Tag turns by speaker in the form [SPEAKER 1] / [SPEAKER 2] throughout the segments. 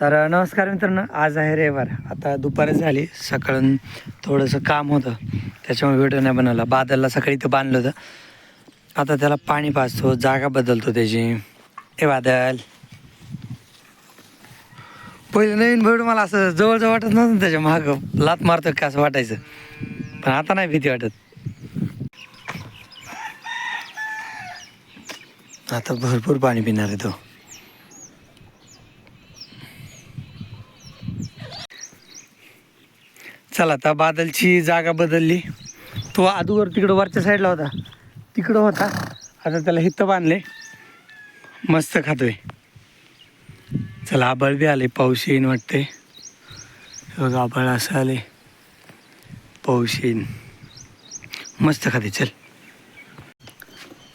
[SPEAKER 1] तर नमस्कार मित्रांनो, आज आहे रविवार. आता दुपारी झाली, सकाळून थोडंसं काम होतं त्याच्यामुळे व्हिडिओ नाही बनवला. बादलला सकाळी इथं बांधलं होतं, आता त्याला पाणी पाजतो, जागा बदलतो त्याची. हे बादल पहिले नवीन व्हिडिओ मला असं जवळजवळ वाटत नव्हतं, त्याच्या मागं लात मारतो का असं वाटायचं, पण आता नाही भीती वाटत. आता भरपूर पाणी पिणार आहे तो. चला, आता बादलची जागा बदलली. तो अगोदर तिकडं वरच्या साईडला होता, तिकडं होता, आता त्याला हिथं बांधले, मस्त खातोय. चला, आबळ बी आले, पाऊस येईन वाटते. बघा, आबळ असं आले, पाऊस येईन, मस्त खाते. चल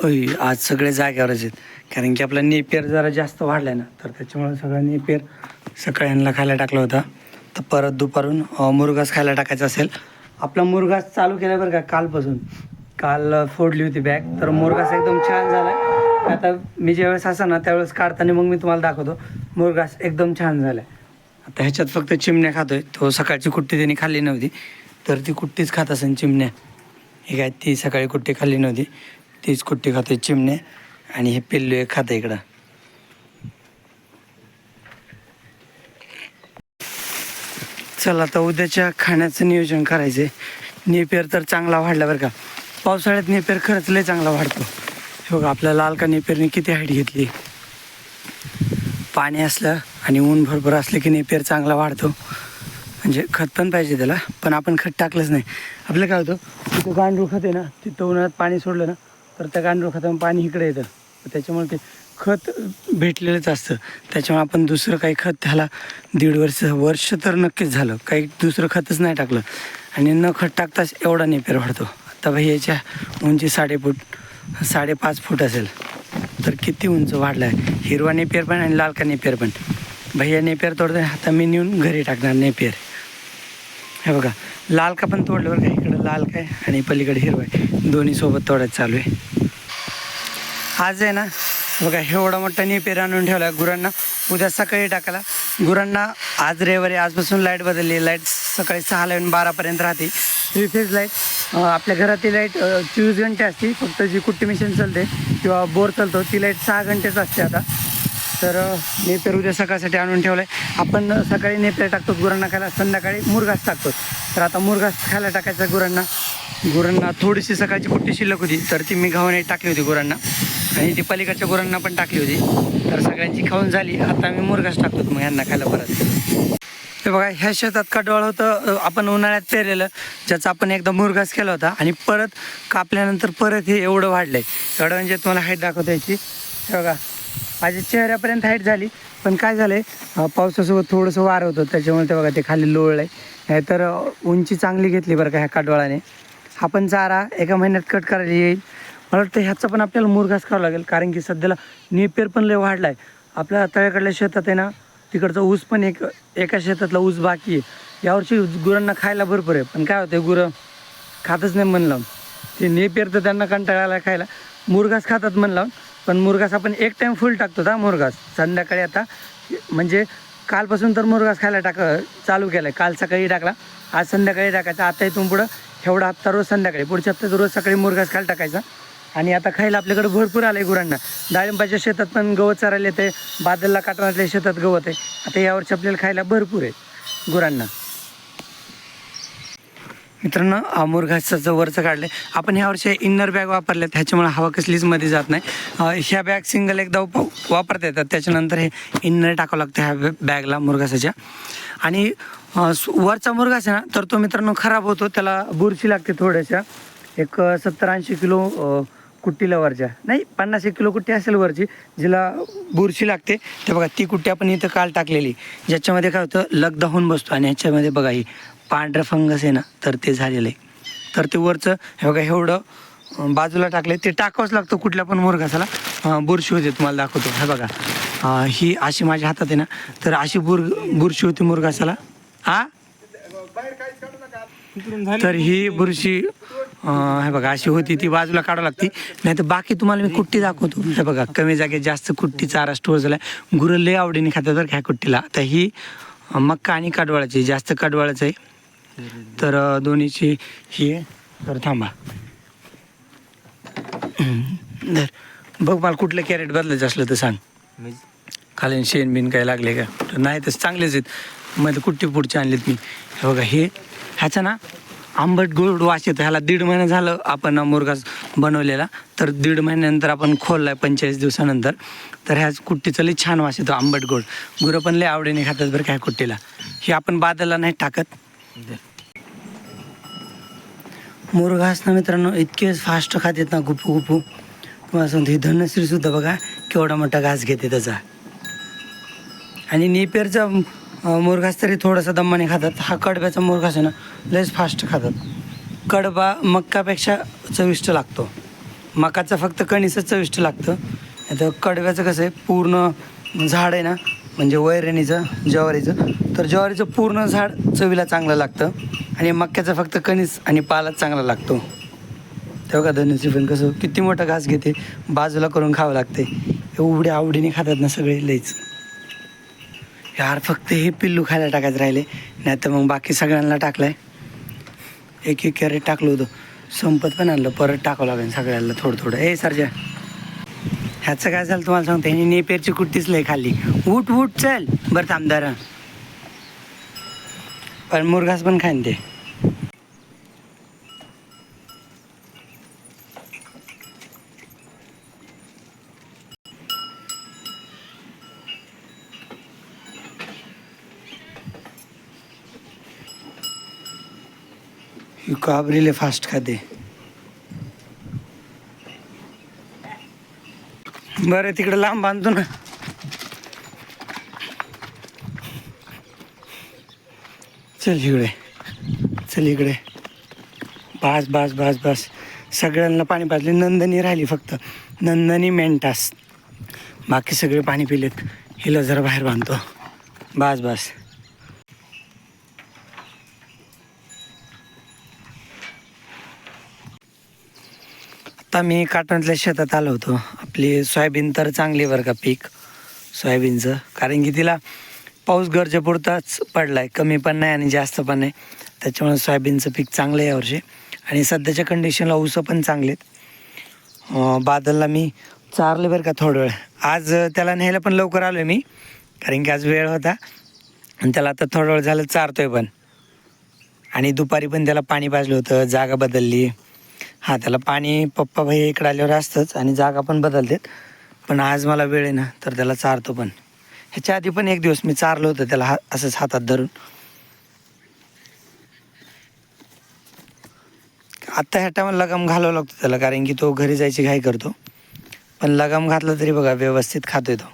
[SPEAKER 1] ओय, आज सगळे जाग्यावरच आहेत, कारण की आपला नेपियर जरा जास्त वाढला ना, तर त्याच्यामुळे सगळं नेपियर सकाळ्यांना खायला टाकला होता. तर परत दुपारून मुरघास खायला टाकायचा असेल. आपला मुरघास चालू केला बरं का कालपासून. काल फोडली होती बॅग, तर मुरघास एकदम छान झाला आहे. आता मी ज्यावेळेस असं ना त्यावेळेस काढताना मग मी तुम्हाला दाखवतो. मुरघास एकदम छान झाला आहे. आता ह्याच्यात फक्त चिमण्या खातोय. तो सकाळची कुट्टी त्यांनी खाल्ली नव्हती, तर ती कुट्टीच खात असेल चिमण्या. हे काय, ती सकाळी कुट्टी खाल्ली नव्हती, तीच कुट्टी खातोय चिमण्या. आणि हे पिल्लू एक खातं इकडं. चला, आता उद्याच्या खाण्याचं नियोजन करायचं आहे. नेपियर तर चांगला वाढला बरं का. पावसाळ्यात नेपियर खरंच लय चांगला वाढतो. हे बघा, आपल्या लाल का नेपियरने किती हाईट घेतली. पाणी असलं आणि ऊन भरपूर असलं की नेपियर चांगला वाढतो. म्हणजे खत पण पाहिजे त्याला, पण आपण खत टाकलंच नाही. आपलं काय होतं, तिथं गांडूळ खत आहे ना, तिथं उन्हाळ्यात पाणी सोडलं ना, तर त्या गांडूळ खतामध्ये पाणी इकडे येतं. त्याच्यामुळे ते खत भेटलेलंच असतं. त्याच्यामुळे आपण दुसरं काही खत त्याला 1.5 वर्ष तर नक्कीच झालं, काही दुसरं खतच नाही टाकलं, आणि न खत टाकताच एवढा नेपियर वाढतो. आता भाई याच्या उंची 5.5 फूट असेल, तर किती उंच वाढला आहे. हिरवा नेपियर पण आणि लाल का नेपियर पण. भैया नेपियर तोडतो, आता मी नेऊन घरी टाकणार नेपियर. हे बघा, लाल का पण तोडलं बरं का. इकडं लाल काय आणि पलीकडे हिरवा आहे, दोन्ही सोबत तोडायचं चालू आहे. आज आहे ना बघा, एवढा मोठा नेपियर आणून ठेवला गुरांना, उद्या सकाळी टाकायला. गुरांना आज रविवारी, आजपासून लाईट बदलली. लाईट सकाळी 6ला येऊन 12पर्यंत राहते. 3 फेज लाईट. आपल्या घरातील लाईट 24 घंटे असते. फक्त जी कुट्टी मशीन चालते किंवा बोर चालतो ती लाईट 6 घंटेच असते आता. तर नेपियर उद्या सकाळसाठी आणून ठेवलं आहे. आपण सकाळी नेपियर टाकतो गुरांना खायला, संध्याकाळी मुरघास टाकतो. तर आता मुरघास खायला टाकायचा गुरांना थोडीशी सकाळची कुट्टी शिल्लक होती, तर ती मी गव्हाणे टाकली होती गुरांना, आणि ती पलीकडच्या गुरांना पण टाकली होती. तर सगळ्यांची खाऊन झाली, आता मी मुरघास टाकतो मग यांना खायला परत. हे बघा, ह्या शेतात कडवाळ होतं, आपण उन्हाळ्यात पेरलेलं, ज्याचा आपण एकदा मुरघास केला होता, आणि परत कापल्यानंतर परत हे एवढं वाढलं आहे. एवढं म्हणजे तुम्हाला हाईट दाखवता याची. हे बघा, माझ्या चेहऱ्यापर्यंत हाईट झाली, पण काय झालं आहे, पावसासोबत थोडंसं वारं होतं, त्याच्यामुळे ते बघा ते खाली लोळलं आहे. तर उंची चांगली घेतली बरं का ह्या कडवाळाने. हा पण चारा एका महिन्यात कट करायला येईल. मला वाटतं ह्याचा पण आपल्याला मुरघास करावा लागेल, कारण की सध्याला नेपियर पण लय वाढला आहे. आपल्या तळ्याकडल्या शेतात आहे ना, तिकडचा ऊस पण एका शेतातला ऊस बाकी आहे. यावर्षी गुरांना खायला भरपूर आहे, पण काय होतं, गुरं खातच नाही मन लावून. ते नेपियर तर त्यांना कंटाळायला खायला. मुरघास खातात मन लावून, पण मुरघास आपण एक टाईम फुल टाकतो हा मुरघास संध्याकाळी. आता म्हणजे कालपासून तर मुरघास खायला चालू केलं आहे. काल सकाळी टाकला, आज संध्याकाळी टाकायचा. आता इथून पुढं एवढा हप्ता रोज संध्याकाळी, पुढच्या हप्त्यात रोज सकाळी मुरघास खायला टाकायचा. आणि आता खायला आपल्याकडे भरपूर आलं आहे गुरांना. डाळिंबाच्या शेतात पण गवत चरायला येते, बादलला काटवणातल्या शेतात गवत आहे. आता यावर्षी आपल्याला खायला भरपूर आहे गुरांना. मित्रांनो, मुरघासाचं वरचं काढलं आहे आपण. ह्यावर्षी इन्नर बॅग वापरल्यात, ह्याच्यामुळे हवा कसलीच मध्ये जात नाही. ह्या बॅग सिंगल एकदा वापरता येतात, त्याच्यानंतर हे इन्नर टाकावं लागतं ह्या बॅगला मुरघासाच्या. आणि वरचा मुरघास आहे ना, तर तो मित्रांनो खराब होतो, त्याला बुरशी लागते थोड्याशा. एक 70-80 किलो कुट्टीला वरच्या, नाही 50-1 किलो कुट्टी असेल वरची, जिला बुरशी लागते. ते बघा, ती कुट्टी आपण इथं काल टाकलेली, ज्याच्यामध्ये काय होतं, लगदा होऊन बसतो. आणि ह्याच्यामध्ये बघा ही पांढरं फंगस आहे ना, तर ते झालेलं आहे. तर ते वरचं हे बघा एवढं बाजूला टाकलं, ते टाकावंच लागतं कुठल्या पण मुरघासाला. बुरशी होते, तुम्हाला दाखवतो. हे बघा, ही अशी माझ्या हातात आहे ना, तर अशी बुरशी होती मुरघासाला. तर ही बुरशी हे बघा अशी होती ती बाजूला काढावं लागते. नाही तर बाकी तुम्हाला मी कुट्टी दाखवतो. हे बघा कमी जागेत जास्त कुट्टी चारा स्टोअर झाला. गुरं लय आवडीने खातात बरं ह्या कुट्टीला. तर ही मक्का आणि कडवाळाची, जास्त कडवाळाचं आहे तर दोन्हीची ही आहे. तर थांबा धर. बघ मला कुठलं कॅरेट बदलायचं असलं तर सांग. खाली शेण बिन काय लागले का? तर नाही तर चांगलेच आहेत. मध्ये कुट्टी पुढची आणलीत मी. हे बघा हे ह्याचा ना आंबट गोड वास येतो. ह्याला 1.5 महिना झालं आपण मुरघास बनवलेला. तर 1.5 महिन्यानंतर आपण खोलला आहे 45 दिवसानंतर. तर ह्याच कुट्टीचा लई छान वास येतो आंबट गोड. गुरं पण लई आवडीने खातात बरं काय कुट्टीला. ही आपण बादला नाही टाकत. मुरघास ना मित्रांनो इतके फास्ट खातात ना गुपू गुपू. तुम्हाला सांगतो ही धनश्रीसुद्धा बघा केवढा मोठा घास घेते त्याचा. आणि नेपेरचा मुरघास तरी थोडासा दमाने खातात. हा कडब्याचा मुरघास आहे ना लयच फास्ट खातात. कडबा मक्कापेक्षा चविष्ट लागतो. मकाचं फक्त कणीसच चविष्ट लागतं. आता कडब्याचं कसं आहे पूर्ण झाड आहे ना म्हणजे वैरणीचं ज्वारीचं. तर ज्वारीचं पूर्ण झाड चवीला चांगलं लागतं आणि मक्याचं फक्त कणीस आणि पालाच चांगला लागतो. तेव्हा का धनुची पण कसं किती मोठा घास घेते बाजूला करून खावं लागते. एवढ्या आवडीने खातात ना सगळे लईच. यार फक्त हे पिल्लू खायला टाकायचं राहिले. नाही तर मग बाकी सगळ्यांना टाकलं आहे. एक कॅरेट टाकलं होतं संपत पण आणलं. परत टाकावं लागेल सगळ्यांना थोडं थोडं. ए सरजा ह्याचं काय झालं तुम्हाला सांगते. ह्याने नेपेरची कुट्टीच लय खाल्ली. उठ उठ चल बरं थांबदार. पण मुरघास पण खाईन ते. काबरीले फास्ट खाते. बरं तिकडे लांब बांधतो ना. चल इकडे चल इकडे. बास बास बास बास सगळ्यांना पाणी पाजले. नंदनी राहिली फक्त. नंदनी मेंटास बाकी सगळे पाणी पिलेत. हिला जरा बाहेर बांधतो. बास बास. आता मी काटवणातल्या शेतात आलो होतो. आपली सोयाबीन तर चांगली बरं का पीक सोयाबीनचं. कारण की तिला पाऊस गरजेपुरताच पडला आहे. कमी पण नाही आणि जास्त पण नाही. त्याच्यामुळे सोयाबीनचं पीक चांगलं आहे यावर्षी. आणि सध्याच्या कंडिशनला ऊस पण चांगले आहेत. बादलला मी चारले बरं का थोडं वेळ. आज त्याला न्यायला पण लवकर आलो आहे मी. कारण की आज वेळ होता आणि त्याला आता थोडा वेळ झालं चारतो आहे पण. आणि दुपारी पण त्याला पाणी पाजलं होतं. जागा बदलली. हां त्याला पाणी पप्पा भाई इकडे आल्यावर असतंच आणि जागा पण बदलतात. पण आज मला वेळ आहे ना तर त्याला चारतो पण. ह्याच्या आधी पण एक दिवस मी चारलं होतं त्याला असंच हातात धरून. आत्ता ह्या टायमाला लगाम घालावं लागतो त्याला कारण की तो घरी जायची घाई करतो. पण लगाम घातला तरी बघा व्यवस्थित खातोय तो.